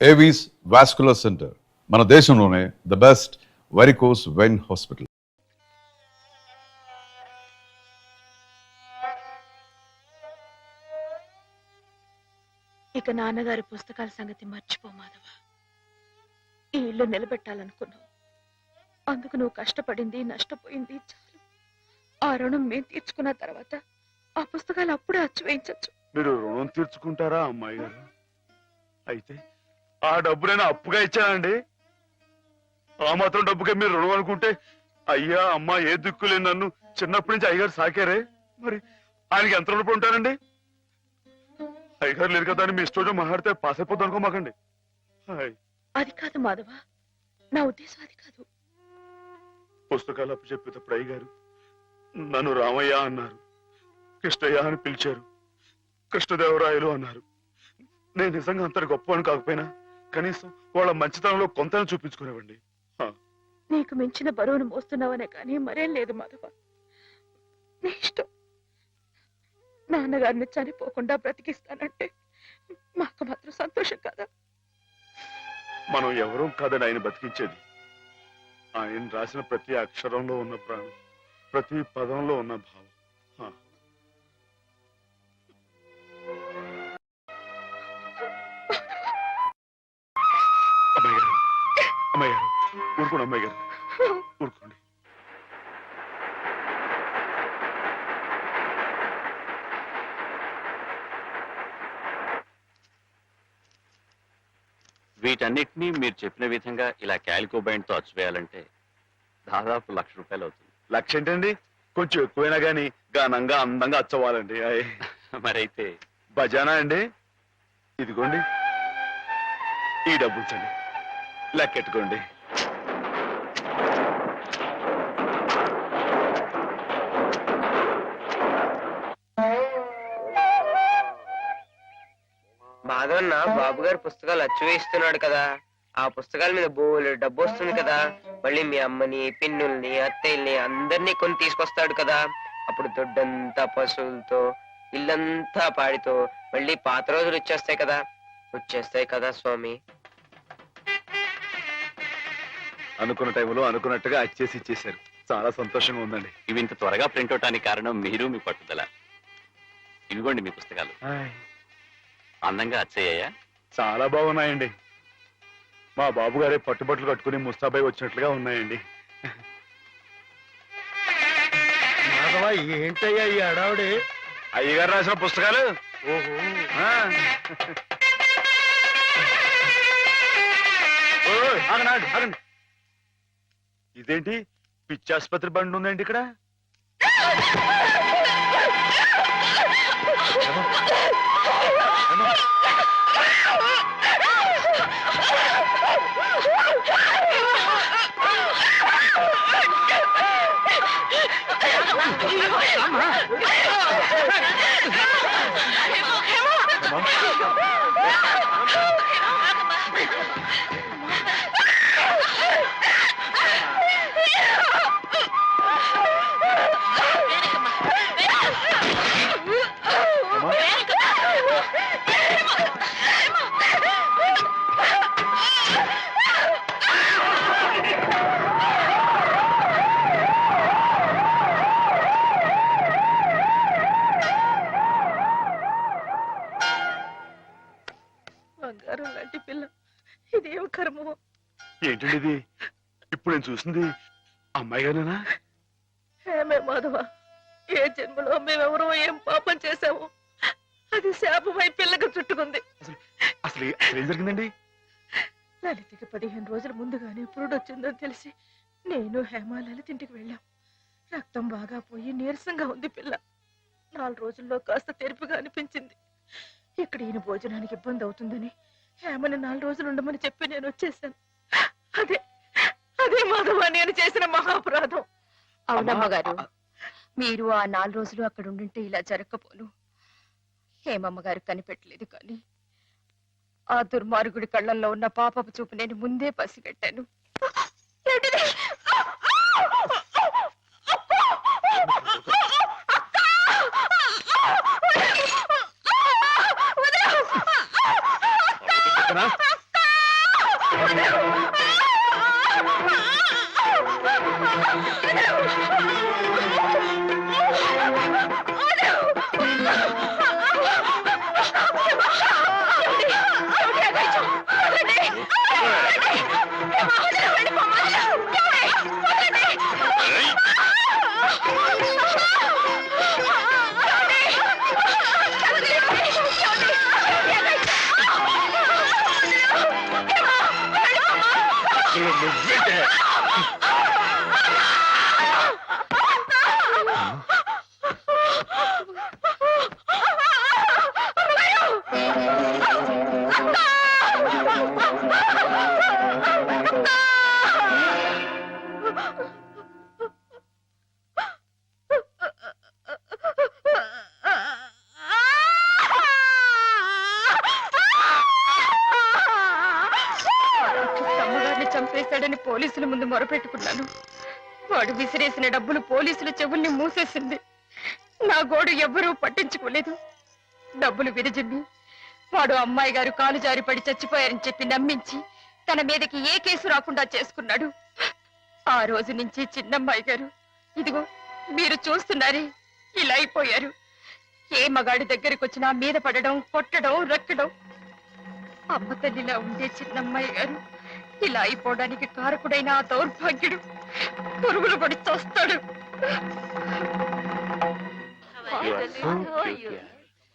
Avis vascular centre మన దేశంలోనే the best varicose vein hospital. ఇక నాన్నగారి పుస్తకాల సంగతి మర్చిపో మాధవ. ఈ ఇల్లు నిలబెట్టాలనుకున్నావు, అందుకు నువ్వు కష్టపడింది నష్టపోయింది చాలు. ఆ రుణం మేము తీర్చుకున్న తర్వాత ఆ పుస్తకాలు అప్పుడే అచ్చు వేయించచ్చు. మీరు రుణం తీర్చుకుంటారా అమ్మాయి గారు? అయితే ఆ డబ్బు నేను అప్పుగా ఇచ్చానండి. ఆ మాత్రం డబ్బుకే మీరు రుణం అనుకుంటే అయ్యా అమ్మా ఏ దిక్కులేని నన్ను చిన్నప్పటి నుంచి అయ్యగారు సాకారే, మరి ఆయనకి ఎంత రుణపడి ఉంటానండి? అయ్యగారు లేదు కదా అని మీ ఇష్టం మాట్లాడితే పాస్ అయిపోద్ది అనుకోమాకండి. అది కాదు మాధవ, నా ఉద్దేశం అది కాదు. పుస్తకాలు అప్పు చెప్పేటప్పుడు అయ్యగారు నన్ను రామయ్య అన్నారు, కృష్ణయ్య అని పిలిచారు, కృష్ణదేవరాయలు అన్నారు. నేను నిజంగా అంత గొప్ప అని కాకపోయినా కనీసం వాళ్ళ మంచితనంలో కొంతని చూపించుకునేవండి. నీకు మించిన బరువును మోస్తున్నావనే కానీ మరేం లేదు మాధవ. నీ ఇష్టం. నాన్నగారిని చనిపోకుండా బ్రతికిస్తానంటే మాకు మాత్రం సంతోషం కాదా? మనం ఎవరూ కాదని ఆయన బతికించేది. ఆయన రాసిన ప్రతి అక్షరంలో ఉన్న ప్రాణం, ప్రతి పదంలో ఉన్న భావం. అమ్మాయి గారు, అమ్మాయి గారు ఊరుకోండి, అమ్మాయి గారు ఊరుకోండి. వీటన్నిటినీ మీరు చెప్పిన విధంగా ఇలా క్యాలికో బైండ్ తో అచ్చువేయాలంటే దాదాపు ₹1,00,000 అవుతుంది. లక్ష ఏంటండి, కొంచెం ఎక్కువైనా గానీ ఘనంగా అందంగా అచ్చవ్వాలండి. మరైతే బజానా అండి. ఇదిగోండి ఈ డబ్బు ఉంచండి, లెక్కెట్టుకోండి. మాధవన్న బాబు గారు పుస్తకాలు అచ్చు వేయిస్తున్నాడు కదా, ఆ పుస్తకాల మీద బోలు డబ్బు వస్తుంది కదా. మళ్ళీ మీ అమ్మని, పిన్నుల్ని, అత్తయ్యల్ని అందరినీ కొని తీసుకొస్తాడు కదా. అప్పుడు దొడ్డంతా పశువులతో, ఇల్లంతా పాడితో మళ్ళీ పాత రోజులు వచ్చేస్తాయి కదా స్వామి. అనుకున్న టైంలో అనుకున్నట్టుగా అచ్చేసి ఇచ్చేశారు. చాలా సంతోషంగా ఉందండి. ఇవి ఇంత త్వరగా ప్రింట్ అవటానికి కారణం మీరు, మీ పట్టుదల. ఇవిగోండి మీ పుస్తకాలు. అందంగా అచ్చయ్యాయా? చాలా బాగున్నాయండి. మా బాబు గారే పట్టుబట్టలు కట్టుకుని ముస్తాబాయి వచ్చినట్లుగా ఉన్నాయండి. ఏంటయ్యా ఈ అడావుడి? అయ్యగారు రాసిన పుస్తకాలు. ఓహో, ఆగండి. ఇదేంటి పిచ్చాసుపత్రి బండి ఉందండి ఇక్కడ? బంగారం లాంటి పిల్ల, ఇదేం కర్మో. ఏంటండి ఇది? ఇప్పుడు నేను చూసింది అమ్మాయి గారేనా? ఏమే మాధవ, ఏ జన్మలో మేమెవరో ఏం పాపం చేశాము, అది శాపమై పిల్లగా చుట్టుకుంది. అసలు ఏం జరిగిందండి? లలితకి 15 రోజుల ముందుగానే పురుడు వచ్చిందని తెలిసి నేను హేమ లలిత ఇంటికి వెళ్ళాం. రక్తం బాగా పోయి నీరసంగా ఉంది పిల్ల. 4 రోజుల్లో కాస్త తెరిపిగా అనిపించింది. ఇక్కడ ఈయన భోజనానికి ఇబ్బంది అవుతుందని హేమని 4 రోజులు ఉండమని చెప్పి నేను వచ్చేసాను. అదే మాధవ నేను చేసిన మహాపరాధం. అవునమ్మగారు, మీరు ఆ 4 రోజులు అక్కడ ఉండింటే ఇలా జరగకపోను. హేమమ్మగారు కనిపెట్టలేదు కానీ ఆ దుర్మార్గుడి కళ్ళల్లో ఉన్న పాపపు చూపు నేను ముందే పసిగట్టాను. అమ్మగారిని చంపేశాడని పోలీసుల ముందు మొరపెట్టుకున్నాను. వాడు విసిరేసిన డబ్బులు పోలీసుల చెవుల్ని మూసేసింది. నా గోడు ఎవ్వరూ పట్టించుకోలేదు. డబ్బులు విరజిమ్మి వాడు అమ్మాయి గారు కాలు జారి పడి చచ్చిపోయారని చెప్పి నమ్మించి తన మీదకి ఏ కేసు రాకుండా చేసుకున్నాడు. ఆ రోజు నుంచి చిన్నమ్మాయి గారు ఇదిగో మీరు చూస్తున్నారే ఇలా అయిపోయారు. ఏ మగాడి దగ్గరికి వచ్చినా మీద పడడం, కొట్టడం, రక్కడం. అమ్మ తల్లిలా ఉండే చిన్నమ్మాయి గారు ఇలా అయిపోవడానికి కారకుడైన ఆ దౌర్భాగ్యుడు పురుగులు పడి చూస్తాడు.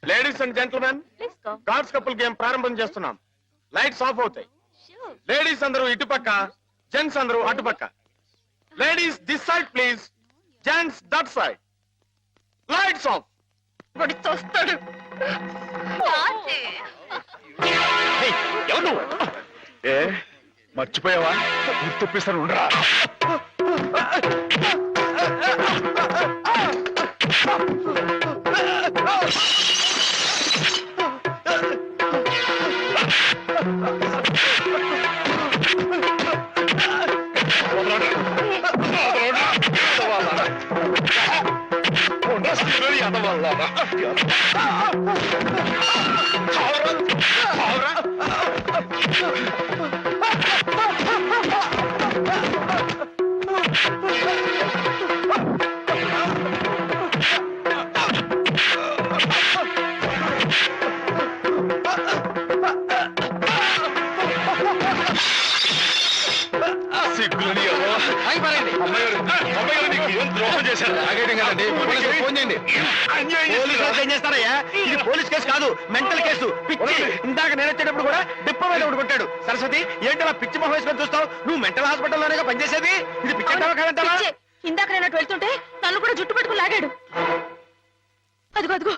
Ladies and gentlemen, gods couple game ప్రారంభం చేస్తున్నాం. లైట్స్ ఆఫ్ అవుతాయి. లేడీస్ అందరూ ఇటుపక్క, జెంట్స్ అందరూ అటుపక్క. Ladies this side please, gents that side. Lights off. పడి చూస్తాడు. ఎవరు ఏ మర్చిపోయావా? గుర్తుప్పిస్తాను ఉండరా. ఇది పోలీస్ కేసు కాదు, మెంటల్ కేసు. పిచ్చి. ఇందాక నేను వచ్చేటప్పుడు కూడా డిప్ప మీద ఒకటి కొట్టాడు. సరస్వతి, ఏంటి అలా పిచ్చి మొహం వేసుకొని చూస్తావు? నువ్వు మెంటల్ హాస్పిటల్లోనే పనిచేసేది. ఇది పిచ్చి కాదంటావా? ఇందాక నేను అటు వెళ్తుంటే నన్ను కూడా జుట్టు పట్టుకుని లాగాడు. అదిగో అదిగో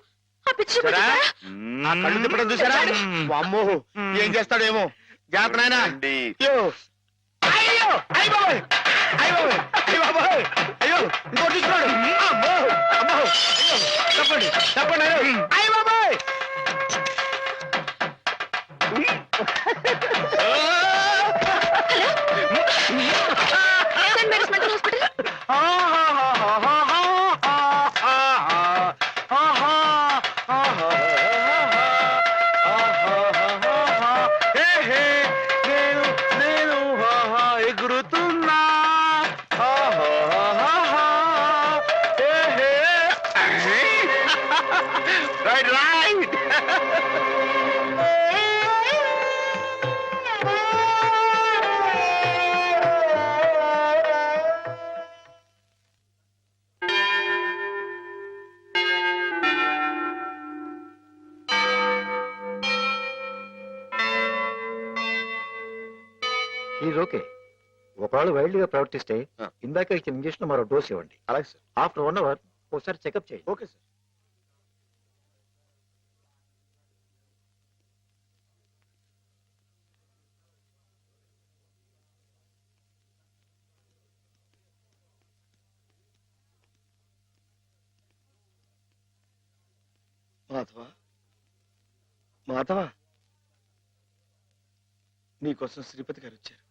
ఆ పిచ్చి కళ్ళు తిప్పడం చూసారా? అమ్మో, ఏం చేస్తాడేమో. జాగ్రత్త నాయనా. అయ్యో అయ్యో అయ్య బాబోయ్, అయ్య బాబోయ్, అయ్య బాబోయ్, అయ్యో ఇంకోటి చూస్తున్నాడు. అమ్మో అమ్మో, అయ్యో తప్పండి తప్పండి. అయ్య బాబోయ్. ఎగురుతున్నా. Right right. ఓకే. ఒకవేళ వైల్డ్ గా ప్రవర్తిస్తే ఇందాక ఇచ్చిన ఇంజక్షన్ మరో డోస్ ఇవ్వండి. అలాగే సార్. ఆఫ్టర్ 1 అవర్ ఒకసారి చెకప్ చేయండి. Okay sir. మాధవ, మాధవ, నీకోసం శ్రీపతి గారు వచ్చారు.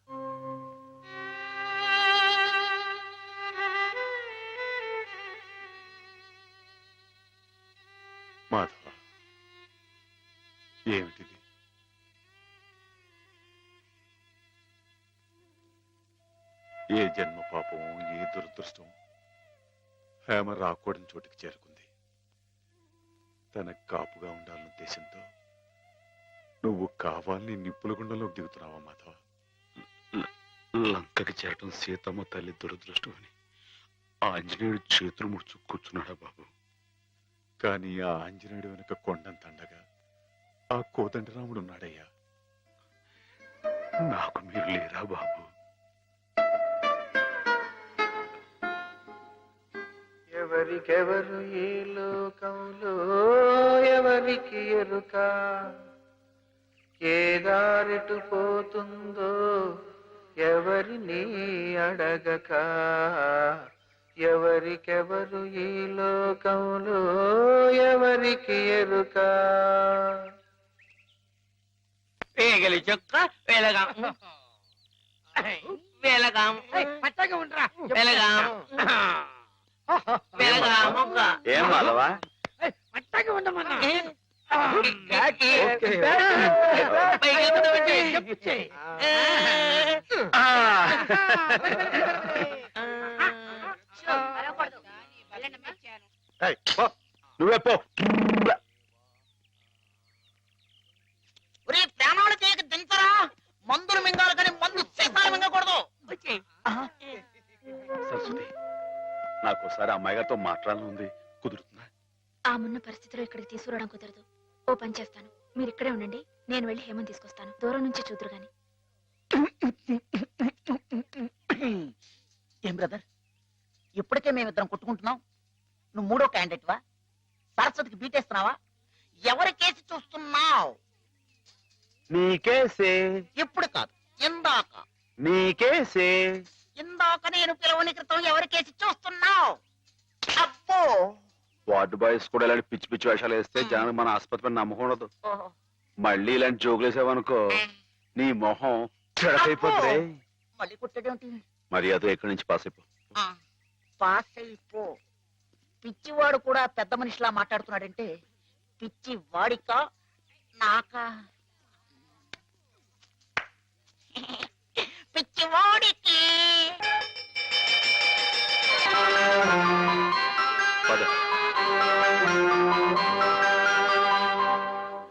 మాధవ, ఏమిటిది? ఏ జన్మ పాపం, ఏ దురదృష్టం హేమ రాకూడని చోటికి చేరుకుంది. తనకు కాపుగా ఉండాలన్న ఉద్దేశంతో నువ్వు కావాలని నిప్పుల గుండంలోకి దిగుతున్నావా మాధవ? లంకకి చేరటం సీతమ్మ తల్లి దురదృష్టం అని ఆంజనేయుడు చేతులు ముడుచు కూర్చున్నాడా బాబు? కానీ ఆ ఆంజనేయుడు వెనక కొండంత అండగా ఆ కోదండరాముడు ఉన్నాడయ్యా. నాకు మీరు లేరా బాబు? ఎవరికెవరు ఈ లోకంలో ఎవరికి ఎరుక, ఏ దారిటు పోతుందో ఎవరిని అడగక, ఎవరికెవరు ఈ లోకంలో ఎవరికి ఎరుక. పేగలి చొక్క వెలగాం వెలగాం పచ్చగా ఉండరా వెలగాం వెలగాం ఏం మాధవా? పచ్చగా ఉండమన్నా నువ్వే పో. ప్రాణాలు చేయక దించరా, మందులు మింగాలి కానీ మందు సీసాలు మింగకూడదు. సరస్వతి, నాకు ఒకసారి అమ్మాయి గారితో మాట్లాడాలని ఉంది, కుదురుతుందా? ఆ మున్న పరిస్థితిలో ఇక్కడికి తీసుకురావడం కుదరదు. ఓ పని చేస్తాను, మీరు ఇక్కడే ఉండండి, నేను వెళ్ళి హేమని తీసుకొస్తాను. దూరం నుంచి చూద్దరు గాని. ఏం బ్రదర్, ఇప్పటికే మేమిద్దరం కొట్టుకుంటున్నాం, నువ్వు మూడో క్యాండిడేట్ వా? సరస్వతికి బీటేస్తున్నావా? ఎవరి కేసు చూస్తున్నావు? నీకేసే. ఇప్పుడు కాదు, ఇందాక. నీకేసే. ఇందాక నేను పిలవని క్రితం ఎవరి కేసు చూస్తున్నావు? అబ్బో, వార్డు బాయ్స్ కూడా ఇలాంటి పిచ్చి పిచ్చి వేషాలు వేస్తే జనానికి మన ఆసుపత్రి నమ్మకం ఉండదు. మళ్ళీ ఇలాంటి జోకులు వేసావనుకో నీ మొహం చెడకైపోతుంది. మళ్ళీ కుట్టడేంటి? మర్యాద ఇక్కడి నుంచి పాస్ అయిపో. పాస్ అయిపో. పిచ్చివాడు కూడా పెద్ద మనిషిలా మాట్లాడుతున్నాడంటే పిచ్చి వాడికా నాకా?